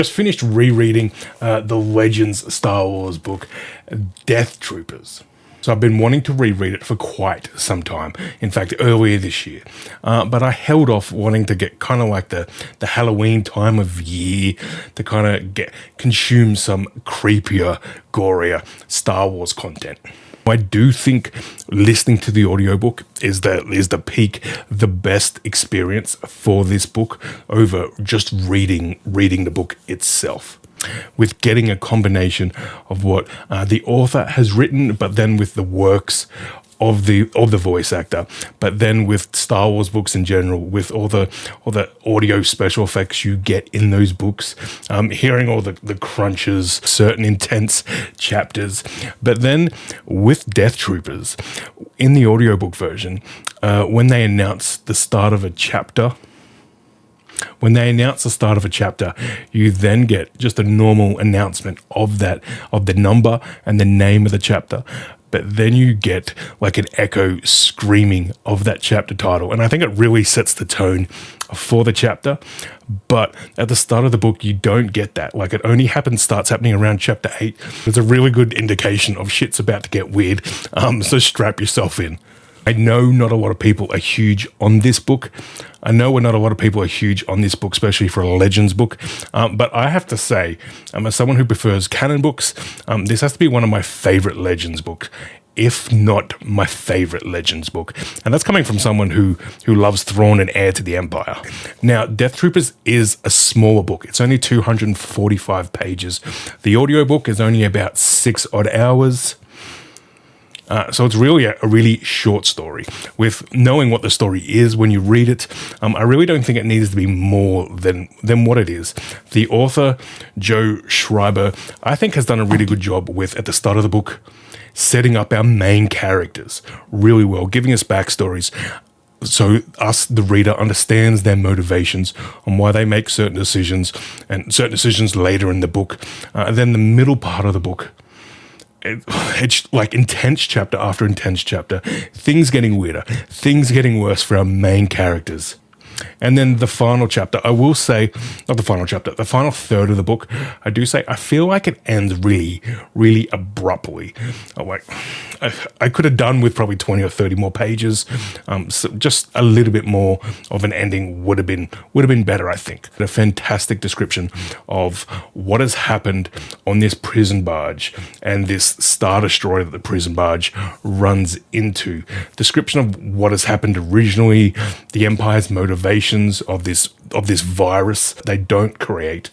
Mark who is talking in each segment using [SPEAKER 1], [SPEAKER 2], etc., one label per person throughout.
[SPEAKER 1] Just finished rereading the Legends Star Wars book, Death Troopers. So I've been wanting to reread it for quite some time. In fact, earlier this year. But I held off wanting to get kind of like the Halloween time of year to kind of consume some creepier, gorier Star Wars content. I do think listening to the audiobook is the peak, the best experience for this book over just reading the book itself. With getting a combination of what the author has written, but then with the works of the voice actor, but then with Star Wars books in general, with all the audio special effects you get in those books, hearing all the crunches, certain intense chapters, but then with Death Troopers in the audiobook version, when they announce the start of a chapter. When they announce the start of a chapter, you then get just a normal announcement of the number and the name of the chapter. But then you get like an echo screaming of that chapter title. And I think it really sets the tone for the chapter. But at the start of the book, you don't get that. Like it only starts happening around chapter 8. It's a really good indication of shit's about to get weird. So strap yourself in. I know not a lot of people are huge on this book. I know not a lot of people are huge on this book, especially for a Legends book. But I have to say, as someone who prefers canon books, this has to be one of my favorite Legends books, if not my favorite Legends book. And that's coming from someone who loves Thrawn and Heir to the Empire. Now, Death Troopers is a smaller book. It's only 245 pages. The audiobook is only about 6 odd hours. So it's really a really short story. With knowing what the story is when you read it, I really don't think it needs to be more than what it is. The author, Joe Schreiber, I think has done a really good job with, at the start of the book, setting up our main characters really well, giving us backstories. So us, the reader, understands their motivations on why they make certain decisions and certain decisions later in the book. And then the middle part of the book, it's like intense chapter after intense chapter, things getting weirder, things getting worse for our main characters. And then the final chapter, I will say, not the final chapter, the final third of the book, I do say, I feel like it ends really, really abruptly. Like, I could have done with probably 20 or 30 more pages. So just a little bit more of an ending would have been better, I think. A fantastic description of what has happened on this prison barge and this Star Destroyer that the prison barge runs into. Description of what has happened originally, the Empire's motivations of this virus they don't create,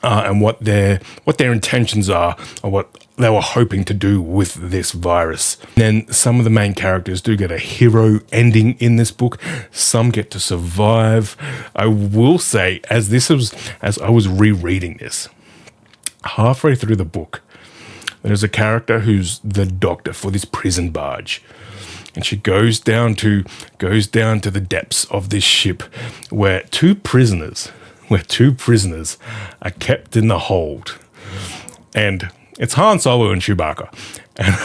[SPEAKER 1] and what their intentions are, or what they were hoping to do with this virus. Then some of the main characters do get a hero ending in this book. Some get to survive. I will say, as I was rereading this, halfway through the book, there's a character who's the doctor for this prison barge. And she goes down to the depths of this ship where two prisoners are kept in the hold. And it's Han Solo and Chewbacca. And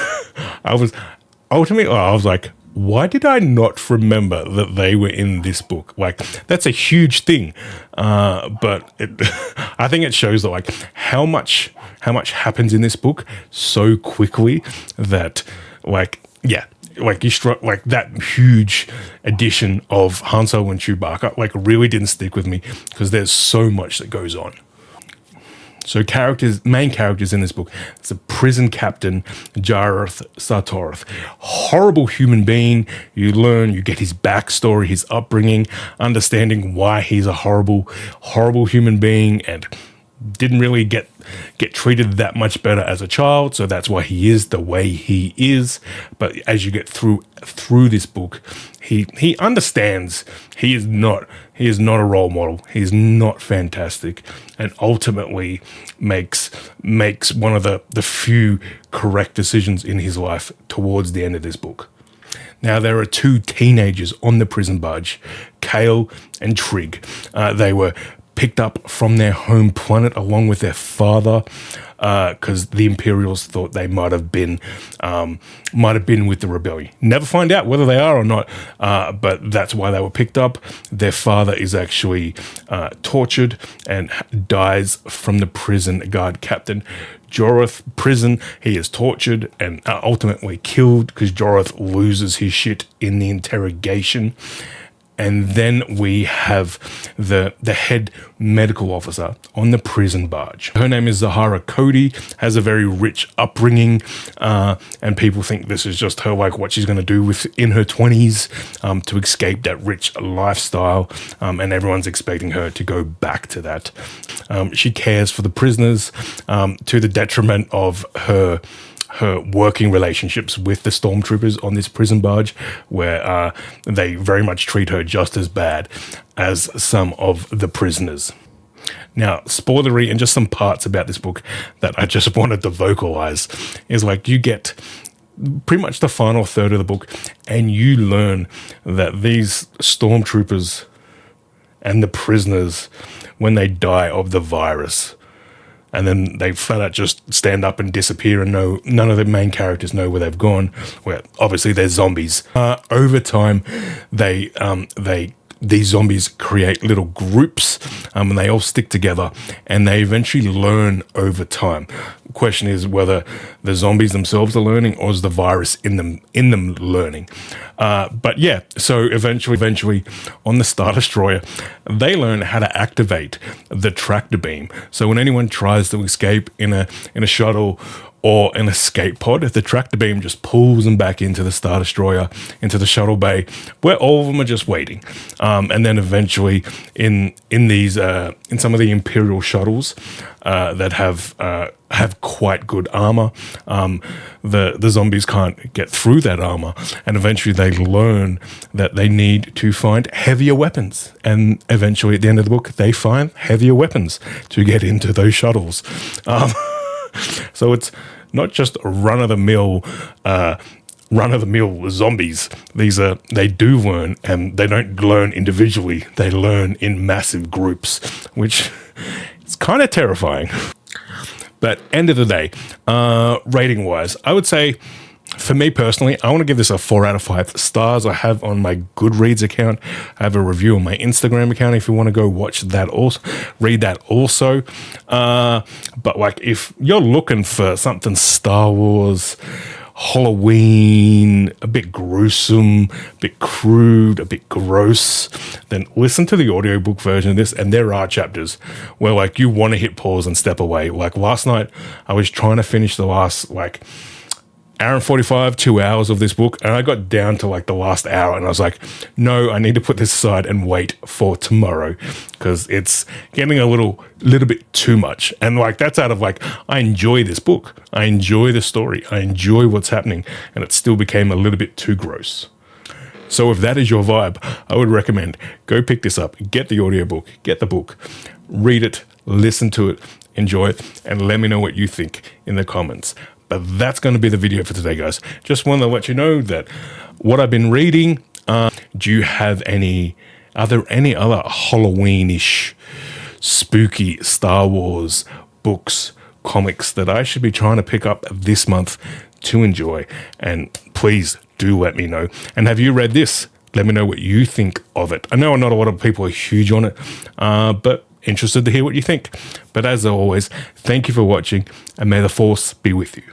[SPEAKER 1] I was like, why did I not remember that they were in this book? Like, that's a huge thing. But I think it shows that, like, how much happens in this book so quickly that, like, yeah. Like that huge addition of Han Solo and Chewbacca, like, really didn't stick with me because there's so much that goes on. So main characters in this book, it's a prison captain, Jareth Sartorth, horrible human being. You get his backstory, his upbringing, understanding why he's a horrible human being, and didn't really get treated that much better as a child, so that's why he is the way he is. But as you get through this book, he understands he is not a role model. He's not fantastic, and ultimately makes one of the few correct decisions in his life towards the end of this book. Now, there are two teenagers on the prison barge, Kale and Trig. They were picked up from their home planet along with their father, because the Imperials thought they might have been with the rebellion. Never find out whether they are or not, but that's why they were picked up. Their father is actually tortured and dies from the prison guard captain Jorah prison. He is tortured and ultimately killed because Jorah loses his shit in the interrogation. And then we have the head medical officer on the prison barge. Her name is Zahara Cody, has a very rich upbringing, and people think this is just her, like what she's going to do in her 20s to escape that rich lifestyle, and everyone's expecting her to go back to that. She cares for the prisoners to the detriment of her working relationships with the stormtroopers on this prison barge, where they very much treat her just as bad as some of the prisoners. Now, spoilery and just some parts about this book that I just wanted to vocalize is like you get pretty much the final third of the book and you learn that these stormtroopers and the prisoners, when they die of the virus, and then they flat out just stand up and disappear and none of the main characters know where they've gone. Where obviously they're zombies. Over time, these zombies create little groups, and they all stick together, and they eventually learn over time. The question is whether the zombies themselves are learning, or is the virus in them learning. But yeah, so eventually on the Star Destroyer, they learn how to activate the tractor beam. So when anyone tries to escape in a shuttle or an escape pod, the tractor beam just pulls them back into the Star Destroyer, into the shuttle bay, where all of them are just waiting. And then eventually in some of the Imperial shuttles that have quite good armor, the zombies can't get through that armor, and eventually they learn that they need to find heavier weapons. And eventually at the end of the book, they find heavier weapons to get into those shuttles. So it's not just run-of-the-mill zombies. They do learn, and they don't learn individually. They learn in massive groups, which is kind of terrifying. But end of the day, rating-wise, I would say, for me personally, I want to give this a 4 out of 5 stars. I have on my Goodreads account. I have a review on my Instagram account if you want to go watch that also, read that also. But like, if you're looking for something Star Wars, Halloween, a bit gruesome, a bit crude, a bit gross, then listen to the audiobook version of this, and there are chapters where like you want to hit pause and step away. Like last night, I was trying to finish the last hour and 45, 2 hours of this book, and I got down to like the last hour, and I was like, no, I need to put this aside and wait for tomorrow, because it's getting a little bit too much. And like, that's out of like, I enjoy this book, I enjoy the story, I enjoy what's happening, and it still became a little bit too gross. So if that is your vibe, I would recommend go pick this up, get the audiobook, get the book, read it, listen to it, enjoy it, and let me know what you think in the comments. But that's going to be the video for today, guys. Just wanted to let you know that what I've been reading. Do you have are there any other Halloween-ish, spooky Star Wars books, comics that I should be trying to pick up this month to enjoy? And please do let me know. And have you read this? Let me know what you think of it. I know not a lot of people are huge on it, but interested to hear what you think. But as always, thank you for watching, and may the Force be with you.